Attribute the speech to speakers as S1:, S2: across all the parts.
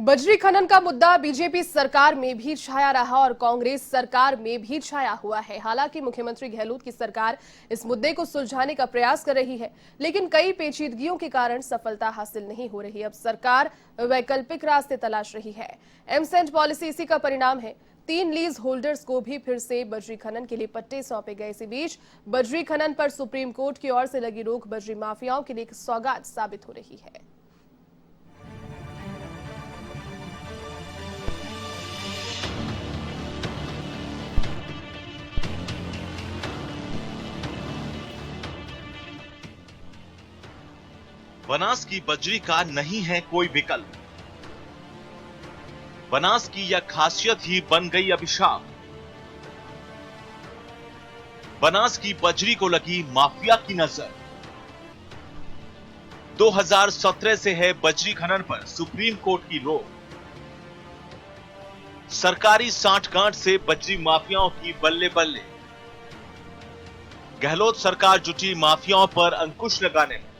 S1: बजरी खनन का मुद्दा बीजेपी सरकार में भी छाया रहा और कांग्रेस सरकार में भी छाया हुआ है। हालांकि मुख्यमंत्री गहलोत की सरकार इस मुद्दे को सुलझाने का प्रयास कर रही है, लेकिन कई पेचीदगियों के कारण सफलता हासिल नहीं हो रही। अब सरकार वैकल्पिक रास्ते तलाश रही है। एमसेंड पॉलिसी इसी का परिणाम है। 3 लीज होल्डर्स को भी फिर से बजरी खनन के लिए पट्टे सौंपे गए। इसी बीच बजरी खनन पर सुप्रीम कोर्ट की ओर से लगी रोक बजरी माफियाओं के लिए एक सौगात साबित हो रही है।
S2: बनास की बजरी का नहीं है कोई विकल्प। बनास की यह खासियत ही बन गई अभिशाप। बनास की बजरी को लगी माफिया की नजर। 2017 से है बजरी खनन पर सुप्रीम कोर्ट की रोक। सरकारी सांठगांठ से बजरी माफियाओं की बल्ले बल्ले। गहलोत सरकार जुटी माफियाओं पर अंकुश लगाने में।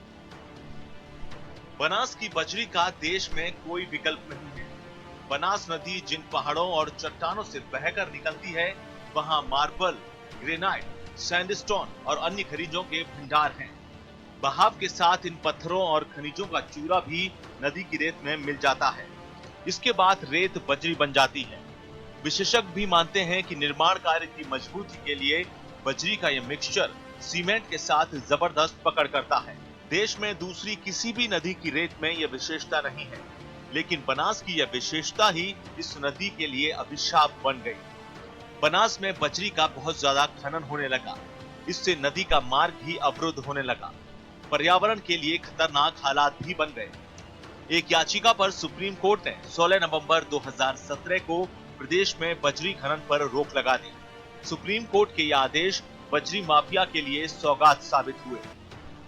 S2: बनास की बजरी का देश में कोई विकल्प नहीं है। बनास नदी जिन पहाड़ों और चट्टानों से बहकर निकलती है, वहां मार्बल, ग्रेनाइट, सैंडस्टोन और अन्य खनिजों के भंडार हैं। बहाव के साथ इन पत्थरों और खनिजों का चूरा भी नदी की रेत में मिल जाता है। इसके बाद रेत बजरी बन जाती है। विशेषज्ञ भी मानते हैं कि निर्माण कार्य की मजबूती के लिए बजरी का यह मिक्सचर सीमेंट के साथ जबरदस्त पकड़ करता है। देश में दूसरी किसी भी नदी की रेत में यह विशेषता नहीं है, लेकिन बनास की यह विशेषता ही इस नदी के लिए अभिशाप बन गई। बनास में बजरी का बहुत ज्यादा खनन होने लगा। इससे नदी का मार्ग भी अवरुद्ध होने लगा। पर्यावरण के लिए खतरनाक हालात भी बन गए। एक याचिका पर सुप्रीम कोर्ट ने 16 नवंबर 2017 को प्रदेश में बजरी खनन पर रोक लगा दी। सुप्रीम कोर्ट के ये आदेश बजरी माफिया के लिए सौगात साबित हुए।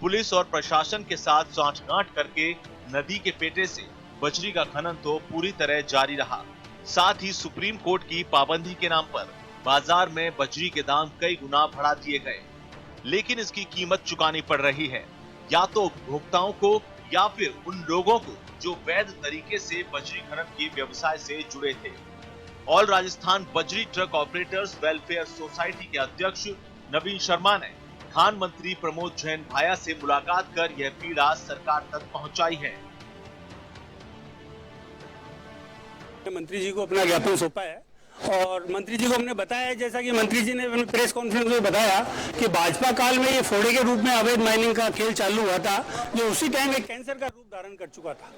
S2: पुलिस और प्रशासन के साथ सांठगांठ करके नदी के पेटे से बजरी का खनन तो पूरी तरह जारी रहा। साथ ही सुप्रीम कोर्ट की पाबंदी के नाम पर बाजार में बजरी के दाम कई गुना बढ़ा दिए गए, लेकिन इसकी कीमत चुकानी पड़ रही है, या तो उपभोक्ताओं को या फिर उन लोगों को जो वैध तरीके से बजरी खनन के व्यवसाय से जुड़े थे। ऑल राजस्थान बजरी ट्रक ऑपरेटर्स वेलफेयर सोसाइटी के अध्यक्ष नवीन शर्मा ने खान मंत्री प्रमोद जैन भाया से मुलाकात कर यह पीड़ा सरकार तक पहुंचाई है।
S3: मंत्री जी को अपना ज्ञापन सौंपा है और मंत्री जी को हमने बताया, जैसा कि मंत्री जी ने प्रेस कॉन्फ्रेंस में बताया कि भाजपा काल में ये फोड़े के रूप में अवैध माइनिंग का खेल चालू हुआ था, जो उसी टाइम एक कैंसर का रूप धारण कर चुका था।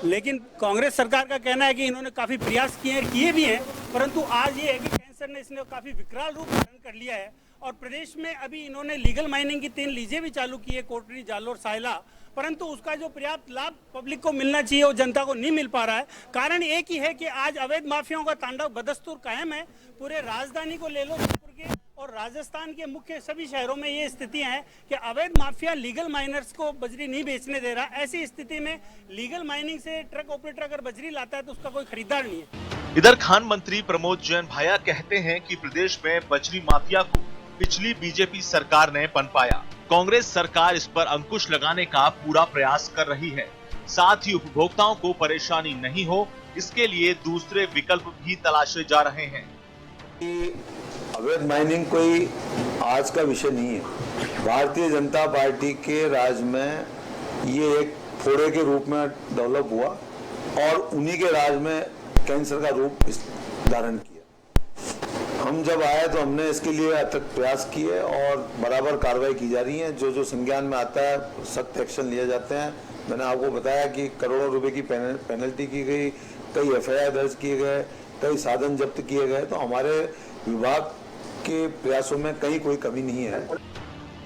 S3: लेकिन कांग्रेस सरकार का कहना है कि इन्होंने काफी प्रयास किए भी हैं, परंतु आज ये है कि कैंसर ने इसने काफी विकराल रूप धारण कर लिया है। और प्रदेश में अभी इन्होंने लीगल माइनिंग की 3 लीजें भी चालू की है, कोटरी, जालोर, सायला, परंतु उसका जो पर्याप्त लाभ पब्लिक को मिलना चाहिए वो जनता को नहीं मिल पा रहा है। कारण एक ही है कि आज अवैध माफियाओं का तांडव बदस्तूर कायम है। पूरे राजधानी को ले लो, जयपुर के और राजस्थान के मुख्य सभी शहरों में ये स्थितियां हैं कि अवैध माफिया लीगल माइनर्स को बजरी नहीं बेचने दे रहा। ऐसी स्थिति में लीगल माइनिंग से ट्रक ऑपरेटर अगर बजरी लाता है तो उसका कोई खरीदार नहीं है।
S2: इधर खान मंत्री प्रमोद जैन भाया कहते हैं कि प्रदेश में बजरी माफिया को पिछली बीजेपी सरकार ने पनपाया। कांग्रेस सरकार इस पर अंकुश लगाने का पूरा प्रयास कर रही है। साथ ही उपभोक्ताओं को परेशानी नहीं हो, इसके लिए दूसरे विकल्प भी तलाशे जा रहे हैं।
S4: अवैध माइनिंग कोई आज का विषय नहीं है। भारतीय जनता पार्टी के राज में ये एक फोड़े के रूप में डेवलप हुआ और उन्हीं के राज में कैंसर का रूप धारण किया। हम जब आए तो हमने इसके लिए अथक प्रयास किए और बराबर कार्रवाई की जा रही है। जो संज्ञान में आता है सख्त एक्शन लिए जाते हैं। मैंने आपको बताया कि करोड़ों रुपए की पेनल्टी की गई, कई एफआईआर दर्ज किए गए, कई साधन जब्त किए गए। तो हमारे विभाग के प्रयासों में कहीं कोई कमी नहीं है।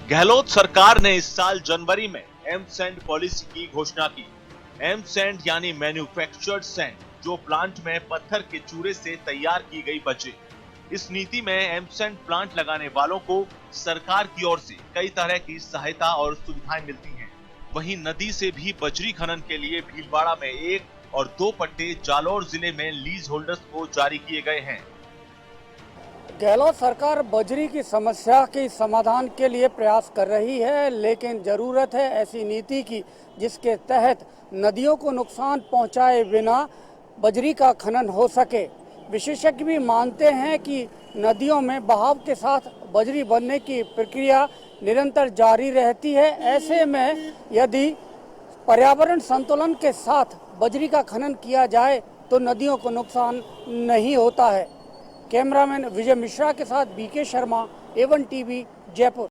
S2: गहलोत सरकार ने इस साल जनवरी में एमसेंड पॉलिसी की घोषणा की। एमसेंड यानी मैन्युफैक्चर्ड सैंड, जो प्लांट में पत्थर के चूरे से तैयार की गई बजरी। इस नीति में एमसेंड प्लांट लगाने वालों को सरकार की ओर से कई तरह की सहायता और सुविधाएं मिलती हैं। वहीं नदी से भी बजरी खनन के लिए भीलवाड़ा में 1 और 2 पट्टे जालौर जिले में लीज होल्डर्स को जारी किए गए हैं।
S5: गहलोत सरकार बजरी की समस्या के समाधान के लिए प्रयास कर रही है, लेकिन जरूरत है ऐसी नीति की जिसके तहत नदियों को नुकसान पहुंचाए बिना बजरी का खनन हो सके। विशेषज्ञ भी मानते हैं कि नदियों में बहाव के साथ बजरी बनने की प्रक्रिया निरंतर जारी रहती है। ऐसे में यदि पर्यावरण संतुलन के साथ बजरी का खनन किया जाए तो नदियों को नुकसान नहीं होता है। कैमरामैन विजय मिश्रा के साथ BK Sharma, A1 TV, Jaipur.